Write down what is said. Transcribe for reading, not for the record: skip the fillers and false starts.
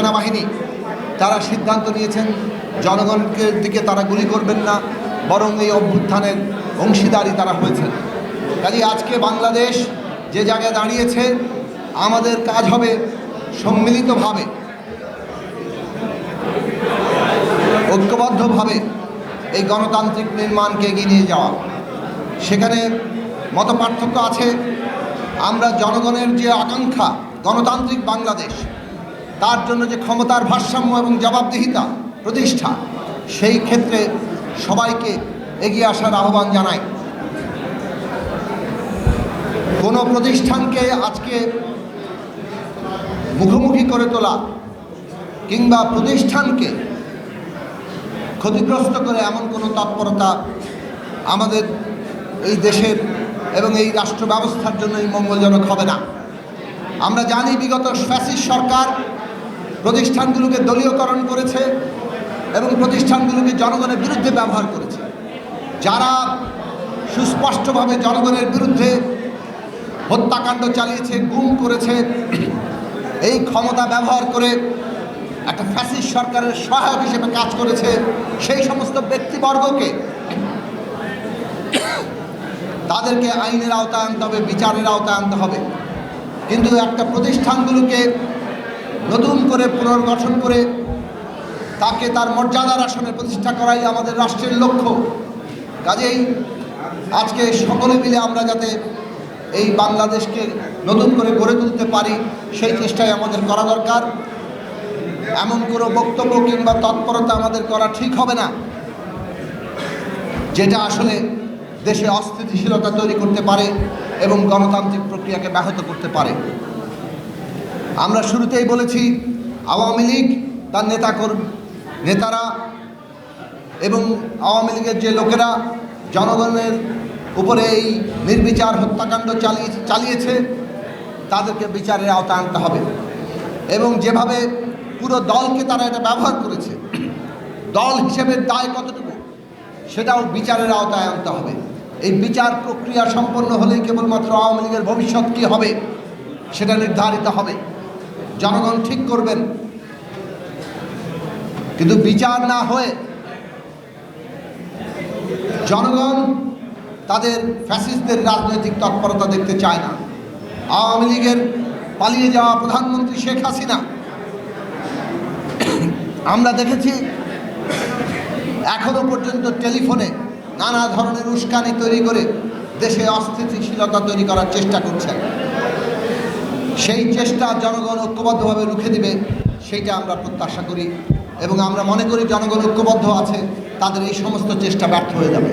সেনাবাহিনী তারা সিদ্ধান্ত নিয়েছেন জনগণের দিকে তারা গুলি করবেন না, বরং এই অভ্যুত্থানের অংশীদারী তারা হয়েছেন। কাজে আজকে বাংলাদেশ যে জায়গায় দাঁড়িয়েছে, আমাদের কাজ হবে সম্মিলিতভাবে, ঐক্যবদ্ধভাবে এই গণতান্ত্রিক নির্মাণকে এগিয়ে নিয়ে যাওয়া। সেখানে মতপার্থক্য আছে। আমরা জনগণের যে আকাঙ্ক্ষা গণতান্ত্রিক বাংলাদেশ, তার জন্য যে ক্ষমতার ভারসাম্য এবং জবাবদিহিতা প্রতিষ্ঠা, সেই ক্ষেত্রে সবাইকে এগিয়ে আসার আহ্বান জানাই। কোনো প্রতিষ্ঠানকে আজকে মুখোমুখি করে তোলা কিংবা প্রতিষ্ঠানকে ক্ষতিগ্রস্ত করে এমন কোনো তৎপরতা আমাদের এই দেশের এবং এই রাষ্ট্র ব্যবস্থার জন্যই মঙ্গলজনক হবে না। আমরা জানি বিগত ফ্যাসিস্ট সরকার প্রতিষ্ঠানগুলোকে দলীয়করণ করেছে এবং প্রতিষ্ঠানগুলোকে জনগণের বিরুদ্ধে ব্যবহার করেছে। যারা সুস্পষ্টভাবে জনগণের বিরুদ্ধে হত্যাকাণ্ড চালিয়েছে, গুম করেছে, এই ক্ষমতা ব্যবহার করে একটা ফ্যাসিস্ট সরকারের সহায়ক হিসেবে কাজ করেছে, সেই সমস্ত ব্যক্তিবর্গকে তাদেরকে আইনের আওতায় আনতে হবে, বিচারের আওতায় আনতে হবে। কিন্তু একটা প্রতিষ্ঠানগুলোকে নতুন করে পুনর্গঠন করে তাকে তার মর্যাদার আসনে প্রতিষ্ঠা করাই আমাদের রাষ্ট্রের লক্ষ্য। কাজেই আজকে সকলে মিলে আমরা যাতে এই বাংলাদেশকে নতুন করে গড়ে তুলতে পারি, সেই চেষ্টাই আমাদের করা দরকার। এমন কোনো বক্তব্য কিংবা তৎপরতা আমাদের করা ঠিক হবে না যেটা আসলে দেশে অস্থিতিশীলতা তৈরি করতে পারে এবং গণতান্ত্রিক প্রক্রিয়াকে ব্যাহত করতে পারে। আমরা শুরুতেই বলেছি, আওয়ামী লীগ তার নেতারা এবং আওয়ামী লীগের যে লোকেরা জনগণের উপরে এই নির্বিচার হত্যাকাণ্ড চালিয়েছে, তাদেরকে বিচারের আওতায় আনতে হবে। এবং যেভাবে পুরো দলকে তারা এটা ব্যবহার করেছে, দল হিসেবে দায় কতটুকু, সেটাও বিচারের আওতায় আনতে হবে। এই বিচার প্রক্রিয়া সম্পন্ন হলেই কেবলমাত্র আওয়ামী লীগের ভবিষ্যৎ কী হবে সেটা নির্ধারিত হবে, জনগণ ঠিক করবেন। কিন্তু বিচার না হয়ে জনগণ তাদের ফ্যাসিস্টদের রাজনৈতিক তৎপরতা দেখতে চায় না। আওয়ামী লীগের পালিয়ে যাওয়া প্রধানমন্ত্রী শেখ হাসিনা, আমরা দেখেছি এখনো পর্যন্ত টেলিফোনে নানা ধরনের উস্কানি তৈরি করে দেশে অস্থিতিশীলতা তৈরি করার চেষ্টা করছেন। সেই চেষ্টা জনগণ ঐক্যবদ্ধভাবে রুখে দিবে, সেইটা আমরা প্রত্যাশা করি এবং আমরা মনে করি জনগণ ঐক্যবদ্ধ আছে, তাদের এই সমস্ত চেষ্টা ব্যর্থ হয়ে যাবে।